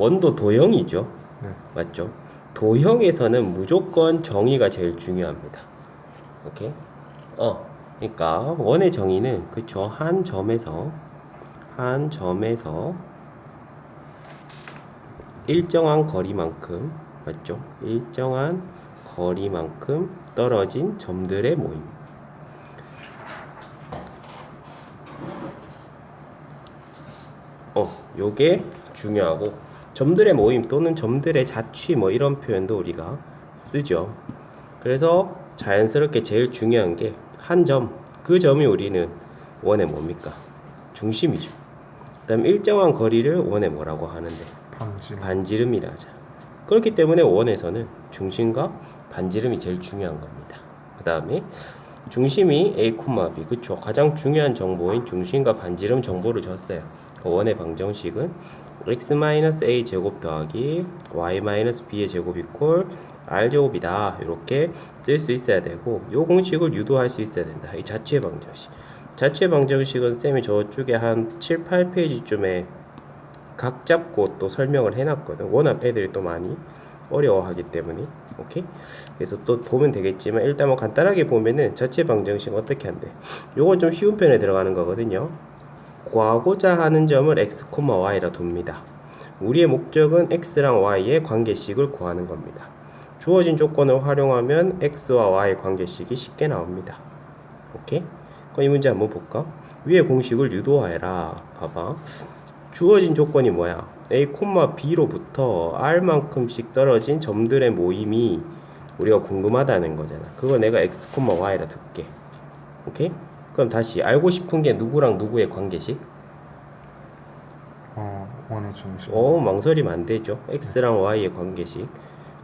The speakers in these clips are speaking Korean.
원도 도형이죠. 네. 맞죠? 도형에서는 무조건 정의가 제일 중요합니다. 오케이? 그러니까 원의 정의는 그쵸? 한 점에서 일정한 거리만큼, 맞죠? 일정한 거리만큼 떨어진 점들의 모임. 요게 중요하고, 점들의 모임 또는 점들의 자취 뭐 이런 표현도 우리가 쓰죠. 그래서 자연스럽게 제일 중요한 게 한 점, 그 점이 우리는 원의 뭡니까? 중심이죠. 그 다음 일정한 거리를 원의 뭐라고 하는데? 반지름이라 하잖아. 그렇기 때문에 원에서는 중심과 반지름이 제일 중요한 겁니다. 그 다음에 중심이 A, B, 그쵸? 가장 중요한 정보인 중심과 반지름 정보를 줬어요. 원의 방정식은 x-a 제곱 더하기 y-b의 제곱 이퀄 r제곱이다. 이렇게 쓸 수 있어야 되고, 요 공식을 유도할 수 있어야 된다. 이 자취의 방정식. 자취의 방정식은 쌤이 저쪽에 한 7, 8페이지쯤에 각 잡고 또 설명을 해놨거든. 워낙 애들이 또 많이 어려워하기 때문에. 오케이? 그래서 또 보면 되겠지만 일단 뭐 간단하게 보면은 자취 방정식 어떻게 한대? 요건 좀 쉬운 편에 들어가는 거거든요. 구하고자 하는 점을 x, y라 둡니다. 우리의 목적은 x랑 y의 관계식을 구하는 겁니다. 주어진 조건을 활용하면 x와 y의 관계식이 쉽게 나옵니다. 오케이? 그럼 이 문제 한번 볼까? 위의 공식을 유도하여라. 봐봐. 주어진 조건이 뭐야? A, B로부터 R만큼씩 떨어진 점들의 모임이 우리가 궁금하다는 거잖아. 그거 내가 X, Y라 둘게. 오케이? 그럼 다시 알고 싶은 게 누구랑 누구의 관계식? 원의 중심. 망설이면 안 되죠. X랑 Y의 관계식.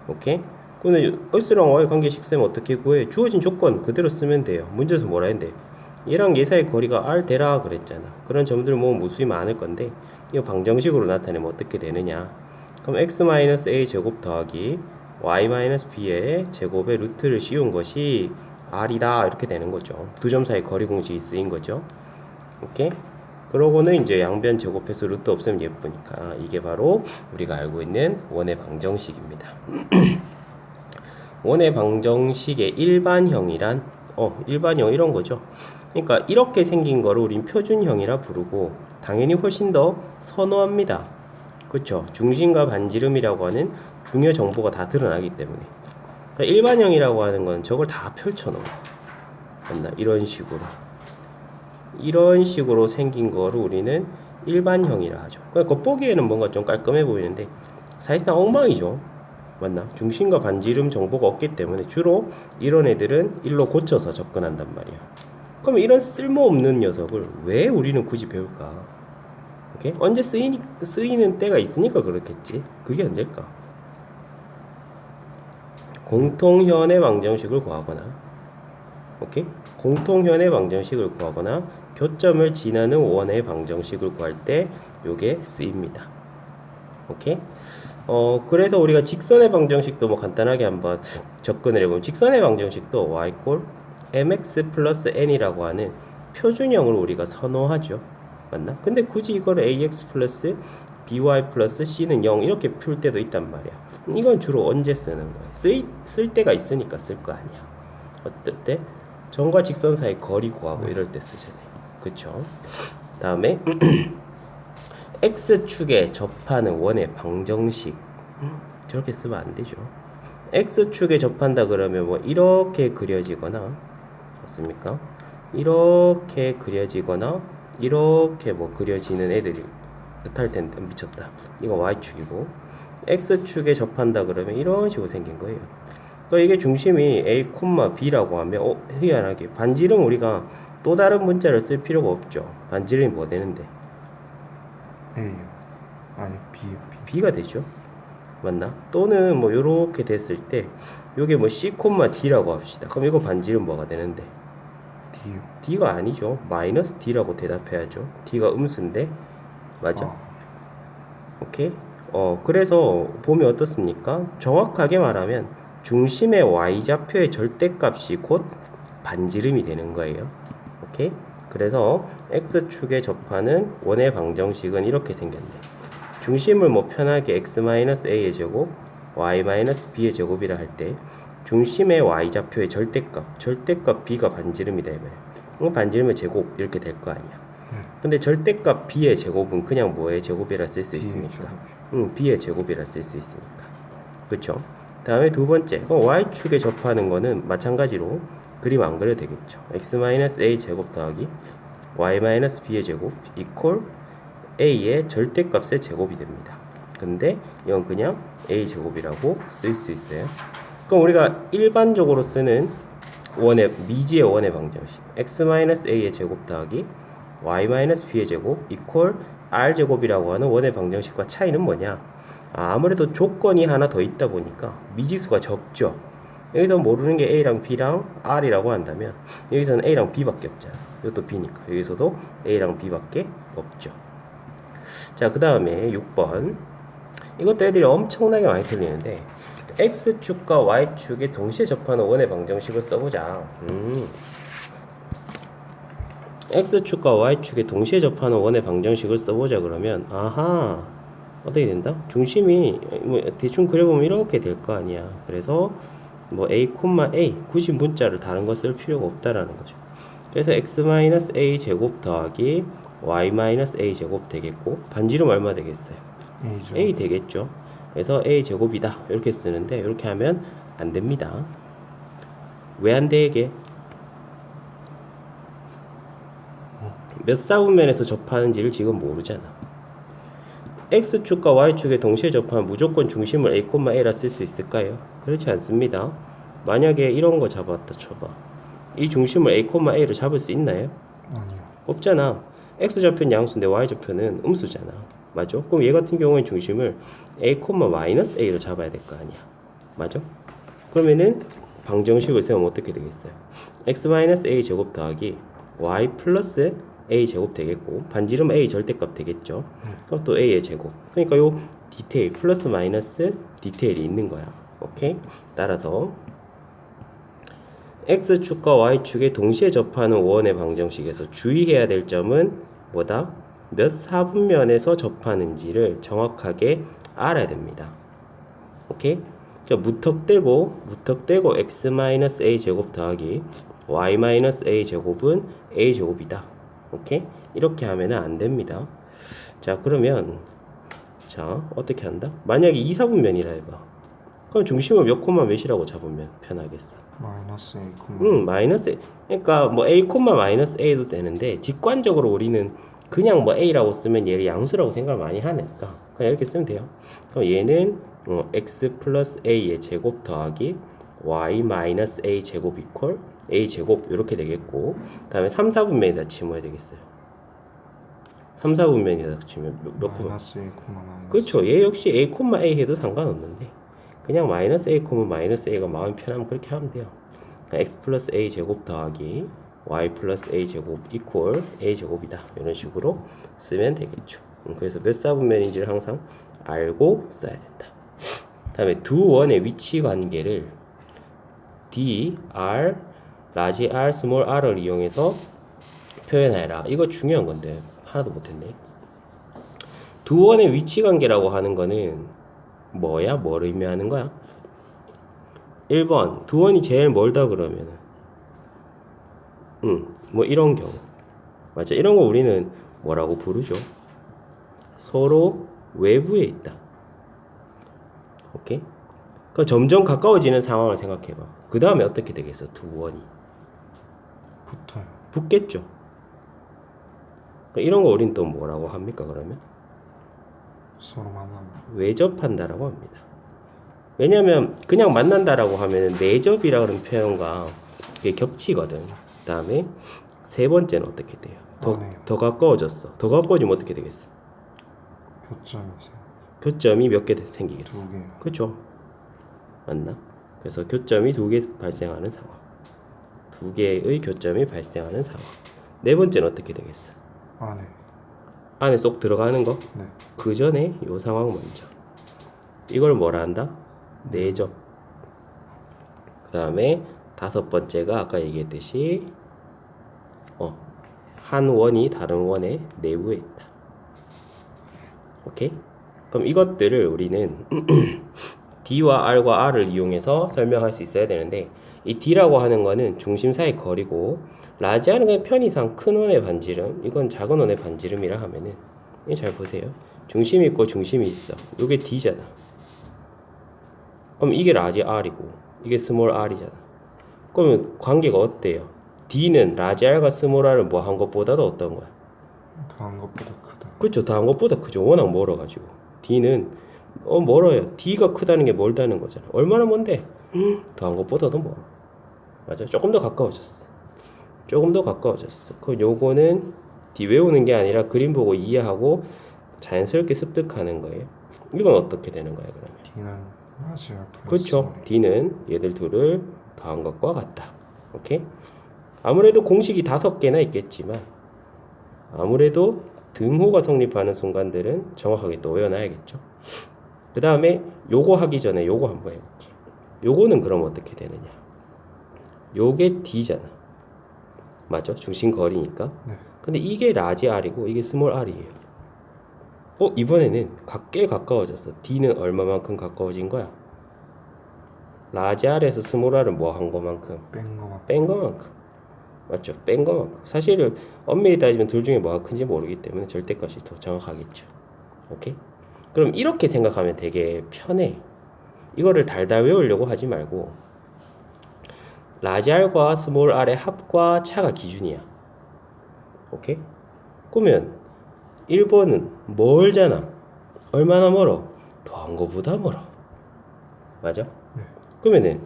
오케이? 근데 X랑 Y의 관계식 쓰면 어떻게 구해? 주어진 조건 그대로 쓰면 돼요. 문제에서 뭐라 했는데? 얘랑 얘 사이 거리가 R 되라 그랬잖아. 그런 점들 모으면 무수히 많을 건데, 이거 방정식으로 나타내면 어떻게 되느냐? 그럼 x-a 제곱 더하기 y-b의 제곱의 루트를 씌운 것이 r이다 이렇게 되는 거죠. 두 점 사이 거리 공식이 쓰인 거죠. 오케이? 그러고는 이제 양변 제곱해서 루트 없으면 예쁘니까 이게 바로 우리가 알고 있는 원의 방정식입니다. 원의 방정식의 일반형이란 일반형 이런 거죠. 그러니까 이렇게 생긴 거를 우린 표준형이라 부르고 당연히 훨씬 더 선호합니다. 그쵸? 중심과 반지름이라고 하는 중요 정보가 다 드러나기 때문에. 그러니까 일반형이라고 하는 건 저걸 다 펼쳐놓은 거. 맞나? 이런 식으로 생긴 거를 우리는 일반형이라 하죠. 그러니까 겉보기에는 뭔가 좀 깔끔해 보이는데 사실상 엉망이죠. 맞나? 중심과 반지름 정보가 없기 때문에 주로 이런 애들은 일로 고쳐서 접근한단 말이야. 그럼 이런 쓸모없는 녀석을 왜 우리는 굳이 배울까? 오케이? 언제 쓰이는 때가 있으니까 그렇겠지. 그게 언제일까? 공통현의 방정식을 구하거나, 오케이? 공통현의 방정식을 구하거나 교점을 지나는 원의 방정식을 구할 때 요게 쓰입니다. 오케이? 그래서 우리가 직선의 방정식도 뭐 간단하게 한번 접근을 해보면, 직선의 방정식도 y 꼴 mx 플러스 n이라고 하는 표준형을 우리가 선호하죠. 맞나? 근데 굳이 이걸 ax 플러스 by 플러스 c는 0 이렇게 풀 때도 있단 말이야. 이건 주로 언제 쓰는 거야? 쓸 때가 있으니까 쓸 거 아니야. 어떨 때? 점과 직선 사이 거리 구하고 이럴 때 쓰잖아요. 그쵸? 다음에 x축에 접하는 원의 방정식, 저렇게 쓰면 안 되죠. x축에 접한다 그러면 뭐 이렇게 그려지거나, 맞습니까? 이렇게 그려지거나 이렇게 뭐 그려지는 애들이 뜻할 텐데, 미쳤다. 이거 y축이고, x축에 접한다 그러면 이런 식으로 생긴 거예요. 그러니까 이게 중심이 a, b라고 하면 희한하게 반지름 우리가 또 다른 문자를 쓸 필요가 없죠. 반지름이 뭐 되는데? A요. 아니 B가 되죠. 맞나? 또는 뭐 요렇게 됐을 때 요게 뭐 C, D라고 합시다. 그럼 이거 반지름 뭐가 되는데? D요. D가 아니죠. 마이너스 D라고 대답해야죠. D가 음수인데. 맞아? 오케이? 그래서 보면 어떻습니까? 정확하게 말하면 중심의 y좌표의 절대값이 곧 반지름이 되는 거예요. 오케이? 그래서 x축에 접하는 원의 방정식은 이렇게 생겼네. 중심을 뭐 편하게 x-a의 제곱, y-b의 제곱이라 할 때 중심의 y좌표의 절대값 b가 반지름이다 이 말이야. 반지름의 제곱 이렇게 될 거 아니야. 근데 절대값 b의 제곱은 그냥 뭐의 제곱이라 쓸 수 B의 있으니까. 제곱. b의 제곱이라 쓸 수 있으니까. 그쵸? 다음에 두 번째, y축에 접하는 거는 마찬가지로 그림 안 그려도 되겠죠. x-a 제곱 더하기 y-b의 제곱 이퀄 a의 절대값의 제곱이 됩니다. 근데 이건 그냥 a 제곱이라고 쓸 수 있어요. 그럼 우리가 일반적으로 쓰는 미지의 원의 방정식 x-a의 제곱 더하기 y-b의 제곱 이퀄 r 제곱이라고 하는 원의 방정식과 차이는 뭐냐? 아무래도 조건이 하나 더 있다 보니까 미지수가 적죠. 여기서 모르는 게 a랑 b랑 r이라고 한다면 여기서는 a랑 b밖에 없잖아. 이것도 b니까 여기서도 a랑 b밖에 없죠. 자, 그 다음에 6번. 이것도 애들이 엄청나게 많이 틀리는데 x축과 y축이 동시에 접하는 원의 방정식을 써보자. x축과 y축이 동시에 접하는 원의 방정식을 써보자 그러면 아하 어떻게 된다? 중심이 뭐 대충 그려보면 이렇게 될 거 아니야. 그래서 뭐 a, a 굳이 문자를 다른 거 쓸 필요가 없다라는 거죠. 그래서 x-a 제곱 더하기 y-a 제곱 되겠고 반지름 얼마 되겠어요? A죠. a 되겠죠. 그래서 a 제곱이다 이렇게 쓰는데 이렇게 하면 안 됩니다. 왜 안 돼 이게? 몇 사분면에서 접하는지를 지금 모르잖아. x축과 y축에 동시에 접하면 무조건 중심을 a, a라 쓸 수 있을까요? 그렇지 않습니다. 만약에 이런 거 잡았다 쳐봐. 이 중심을 a, a로 잡을 수 있나요? 아니요. 없잖아. x좌표는 양수인데 y좌표는 음수잖아. 맞죠? 그럼 얘 같은 경우엔 중심을 a, a로 잡아야 될 거 아니야. 맞죠? 그러면은 방정식을 세우면 어떻게 되겠어요? x-a 제곱 더하기 y 플러스 a 제곱 되겠고 반지름 a 절대값 되겠죠. 그럼 또 a의 제곱. 그러니까 요 디테일 플러스 마이너스 디테일이 있는 거야. 오케이? 따라서 x축과 y축에 동시에 접하는 원의 방정식에서 주의해야 될 점은 뭐다? 몇 사분면에서 접하는지를 정확하게 알아야 됩니다. 오케이? 자, 무턱대고 x-a 제곱 더하기 y-a 제곱은 a 제곱이다. 오케이? 이렇게 하면은 안 됩니다. 자, 그러면 자, 어떻게 한다? 만약에 2사분면이라 해봐. 그럼 중심을 몇 콤마 몇이라고 잡으면 편하겠어? 마이너스 A, 마이너스 A. 그러니까 뭐 a, 마이너스 a도 되는데 직관적으로 우리는 그냥 뭐 a라고 쓰면 얘를 양수라고 생각을 많이 하니까 그냥 이렇게 쓰면 돼요. 그럼 얘는 x 플러스 a의 제곱 더하기 y 마이너스 a 제곱 이퀄 a 제곱 이렇게 되겠고 다음에 3, 4분면에다 치면 뭐 되겠어요? 3, 4분면에다 치면 몇 콤마? 마이너스 A, 마이너스. 그렇죠. 얘 역시 a, a 해도 상관없는데 그냥 마이너스 a, 마이너스 a가 마음이 편하면 그렇게 하면 돼요. x 플러스 a 제곱 더하기 y 플러스 a 제곱 이퀄 a 제곱이다. 이런 식으로 쓰면 되겠죠. 그래서 몇 사분면인지를 항상 알고 써야 된다. 다음에 두 원의 위치 관계를 d, r, 라지 r, 스몰 r을 이용해서 표현해라. 이거 중요한 건데 하나도 못했네. 두 원의 위치 관계라고 하는 거는 뭐야? 뭘 의미하는 거야? 1번 두 원이 제일 멀다 그러면은 뭐 이런 경우 맞죠? 이런 거 우리는 뭐라고 부르죠? 서로 외부에 있다. 오케이? 그 점점 가까워지는 상황을 생각해봐. 그 다음에 어떻게 되겠어? 두 원이 붙어요. 붙겠죠. 이런 거 우린 또 뭐라고 합니까? 그러면 서로 만난다. 외접한다라고 합니다. 왜냐면 그냥 만난다라고 하면 내접이라 그런 표현과 이게 겹치거든. 그 다음에 세 번째는 어떻게 돼요? 더 가까워졌어. 더 가까워지면 어떻게 되겠어? 교점이 있어요. 교점이 몇 개 생기겠어? 두 개. 그렇죠. 맞나? 그래서 교점이 두 개 발생하는 상황. 두 개의 교점이 발생하는 상황. 네 번째는 어떻게 되겠어? 안에 쏙 들어가는 거? 네. 그 전에 요 상황 먼저. 이걸 뭐라 한다? 내접. 그 다음에 다섯 번째가 아까 얘기했듯이 한 원이 다른 원의 내부에 있다. 오케이? 그럼 이것들을 우리는 D와 R과 R을 이용해서 설명할 수 있어야 되는데 이 D라고 하는 거는 중심 사이 거리고 라지 R은 그냥 편의상 큰 원의 반지름 이건 작은 원의 반지름이라 하면은 이거 잘 보세요. 중심이 있고 중심이 있어. 이게 D잖아. 그럼 이게 라지 R이고 이게 스몰 R이잖아. 그러면 관계가 어때요? D는 라지 R과 스몰 R을 뭐 한 것보다도 어떤 거야? 더한 것보다 크다. 그쵸, 더한 것보다 크죠. 워낙 멀어가지고 D는 멀어요. D가 크다는 게 멀다는 거잖아. 얼마나 먼데? 더한 것보다도 멀어. 맞아, 조금 더 가까워졌어. 조금 더 가까워졌어. 그럼 요거는 D 외우는 게 아니라 그림 보고 이해하고 자연스럽게 습득하는 거예요. 이건 어떻게 되는 거야 그러면? D는 라지 R 플러스 그렇죠. R이. D는 얘들 둘을 더한 것과 같다. 오케이? 아무래도 공식이 5개나 있겠지만 아무래도 등호가 성립하는 순간들은 정확하게 또 외워놔야겠죠. 그 다음에 요거 하기 전에 요거 한번 해볼게. 요거는 그럼 어떻게 되느냐? 요게 D잖아. 맞죠? 중심 거리니까. 네. 근데 이게 라지 R이고 이게 스몰 R이에요. 이번에는 꽤 가까워졌어. D는 얼마만큼 가까워진 거야? 라지 R에서 스몰 R은 뭐 한 거만큼? 뺀 거만. 뺀 거만큼. 맞죠? 뺀 거만큼. 사실은 엄밀히 따지면 둘 중에 뭐가 큰지 모르기 때문에 절대값이 더 정확하겠죠. 오케이? 그럼 이렇게 생각하면 되게 편해. 이거를 달달 외우려고 하지 말고 라지 R과 스몰 R의 합과 차가 기준이야. 오케이? 그러면 1번은 멀잖아. 얼마나 멀어? 더한 거보다 멀어. 맞아? 네. 그러면은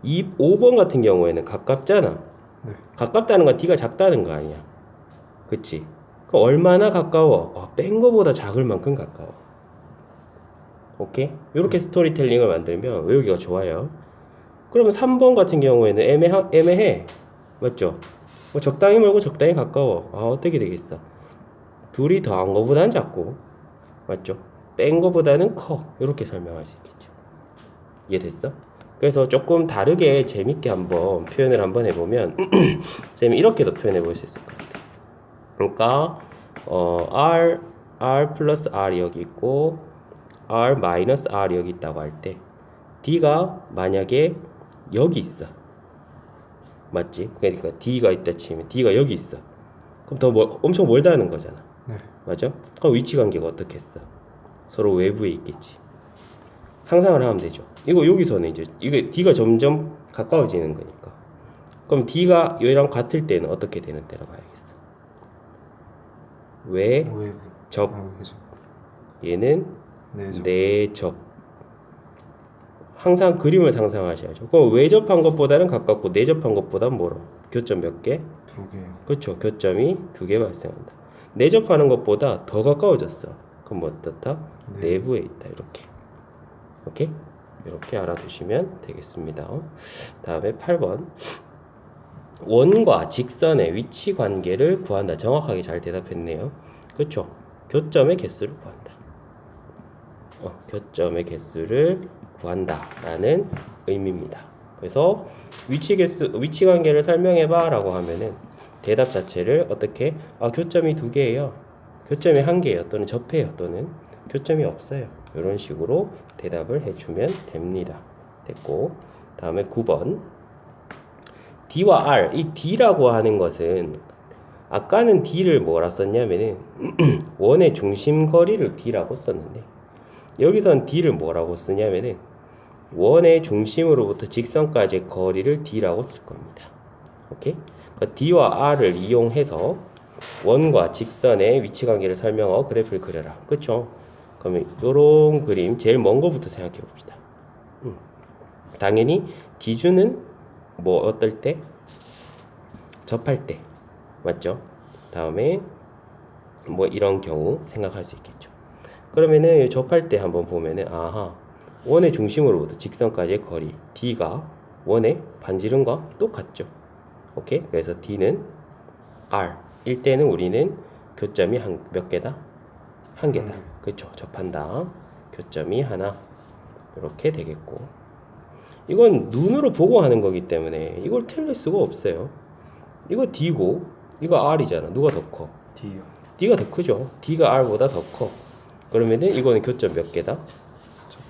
5번 같은 경우에는 가깝잖아. 네. 가깝다는 건 D가 작다는 거 아니야. 그치? 그럼 얼마나 가까워? 뺀 거보다 작을 만큼 가까워. 오케이? 이렇게 스토리텔링을 만들면 외우기가 좋아요. 그러면 3번 같은 경우에는 애매해. 맞죠? 뭐 적당히 멀고 적당히 가까워. 어떻게 되겠어? 둘이 더한 거보다는 작고, 맞죠? 뺀 거보다는 커. 이렇게 설명할 수 있겠죠. 이해됐어? 그래서 조금 다르게 재밌게 한번 표현을 한번 해보면 쌤이 이렇게도 표현해 볼 수 있을 것 같아요. 그러니까 R 플러스 R이 여기 있고 R 마이너스 R이 여기 있다고 할 때 D가 만약에 여기 있어. 맞지? 그러니까 D가 있다 치면 D가 여기 있어. 그럼 더 엄청 멀다는 거잖아. 네. 맞아? 그럼 위치 관계가 어떻겠어? 서로 외부에 있겠지. 상상을 하면 되죠. 이거 여기서는 이제 이게 D가 점점 가까워지는 거니까. 그럼 D가 얘랑 같을 때는 어떻게 되는 때라고 봐야겠어? 외부. 접. 외접. 얘는 내접. 내접. 항상 그림을 상상하셔야죠. 그럼 외접한 것보다는 가깝고 내접한 것보다는 멀어. 교점 몇 개? 2개요. 그렇죠. 교점이 2개 발생한다. 내접하는 것보다 더 가까워졌어. 그럼 뭐 어떻다? 네. 내부에 있다. 이렇게. 오케이? 이렇게 알아두시면 되겠습니다. 다음에 8번. 원과 직선의 위치 관계를 구한다. 정확하게 잘 대답했네요. 그렇죠? 교점의 개수를 구한다. 교점의 개수를 구한다라는 의미입니다. 그래서 위치 관계를 설명해봐 라고 하면은 대답 자체를 어떻게? 교점이 2개예요. 교점이 1개예요. 또는 접해요. 또는 교점이 없어요. 이런 식으로 대답을 해주면 됩니다. 됐고, 다음에 9번. D와 R. 이 D라고 하는 것은 아까는 D를 뭐라 썼냐면은 원의 중심 거리를 D라고 썼는데 여기선 D를 뭐라고 쓰냐면은 원의 중심으로부터 직선까지의 거리를 D라고 쓸 겁니다. 오케이? 그러니까 D와 R을 이용해서 원과 직선의 위치 관계를 설명하고 그래프를 그려라. 그쵸? 그러면 요런 그림 제일 먼 거부터 생각해 봅시다. 당연히 기준은 뭐 어떨 때? 접할 때. 맞죠? 다음에 뭐 이런 경우 생각할 수 있겠죠. 그러면은 접할 때 한번 보면은 원의 중심으로부터 직선까지의 거리 D가 원의 반지름과 똑같죠. 오케이? 그래서 D는 R일 때는 우리는 교점이 몇 개다? 1개다. 그렇죠. 접한다. 교점이 하나. 이렇게 되겠고. 이건 눈으로 보고 하는 거기 때문에 이걸 틀릴 수가 없어요. 이거 D고 이거 R이잖아. 누가 더 커? D요. D가 더 크죠. D가 R보다 더 커. 그러면은 이거는 교점 몇 개다?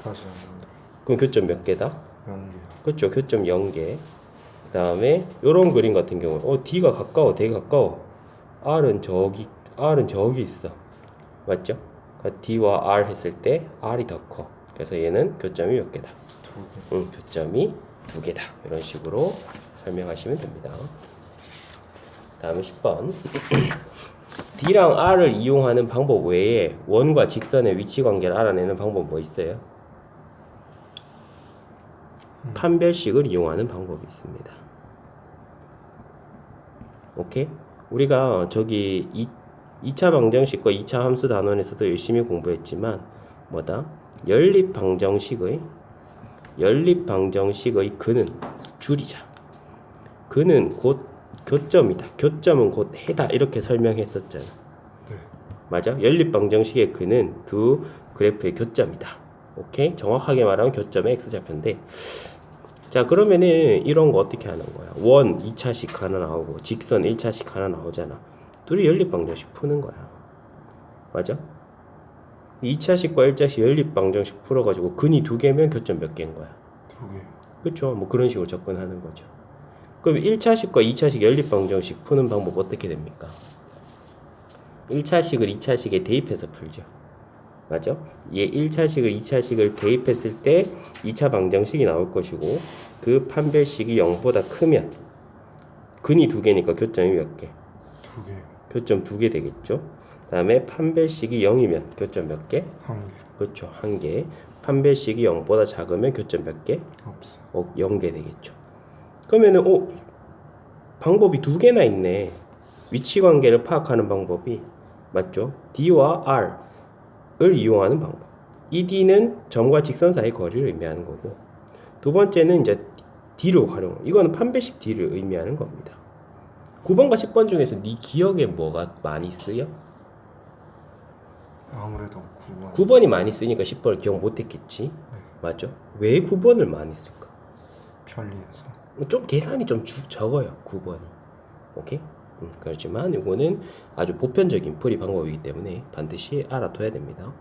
다시 한번 그럼 교점 몇 개다? 연계. 그렇죠. 교점 0개. 그 다음에 요런 그림 같은 경우는 D가 가까워, 되게 가까워. R은 저기 있어. 맞죠? 그러니까 D와 R 했을 때 R이 더 커. 그래서 얘는 교점이 몇 개다? 2개. 교점이 2개다. 이런 식으로 설명하시면 됩니다. 다음에 10번. D랑 R을 이용하는 방법 외에 원과 직선의 위치 관계를 알아내는 방법 뭐 있어요? 판별식을 이용하는 방법이 있습니다. 오케이? 우리가 저기 2차 방정식과 2차 함수 단원에서도 열심히 공부했지만 뭐다? 연립방정식의 근은 줄이자. 근은 곧 교점이다. 교점은 곧 해다. 이렇게 설명했었잖아. 네. 맞아? 연립방정식의 근은 두 그래프의 교점이다. 오케이? 정확하게 말하면 교점의 x좌표인데, 자, 그러면은 이런 거 어떻게 하는 거야? 원 2차식 하나 나오고 직선 1차식 하나 나오잖아. 둘이 연립방정식 푸는 거야. 맞아? 2차식과 1차식 연립방정식 풀어가지고 근이 2개면 교점 몇 개인 거야? 2개. 그렇죠. 뭐 그런 식으로 접근하는 거죠. 그럼 1차식과 2차식 연립방정식 푸는 방법 어떻게 됩니까? 1차식을 2차식에 대입해서 풀죠. 맞죠? 얘 1차식을 2차식을 대입했을 때 2차 방정식이 나올 것이고, 그 판별식이 0보다 크면 근이 2개니까 교점이 몇 개? 2개. 교점 2개 되겠죠. 그 다음에 판별식이 0이면 교점 몇 개? 1개. 그렇죠. 1개. 판별식이 0보다 작으면 교점 몇 개? 없어. 0개 되겠죠. 그러면은 방법이 2개나 있네. 위치 관계를 파악하는 방법이 맞죠? D와 R을 이용하는 방법. 이 D는 점과 직선 사이 거리를 의미하는 거고, 두 번째는 이제 D를 활용. 이거는 판별식 D를 의미하는 겁니다. 9번과 10번 중에서 네 기억에 뭐가 많이 쓰여? 아무래도 9번. 9번이 많이 쓰니까 10번을 기억 못했겠지. 맞죠? 왜 9번을 많이 쓸까? 편리해서. 좀 계산이 좀 적어요. 9번이. 오케이? 그렇지만 이거는 아주 보편적인 풀이 방법이기 때문에 반드시 알아둬야 됩니다.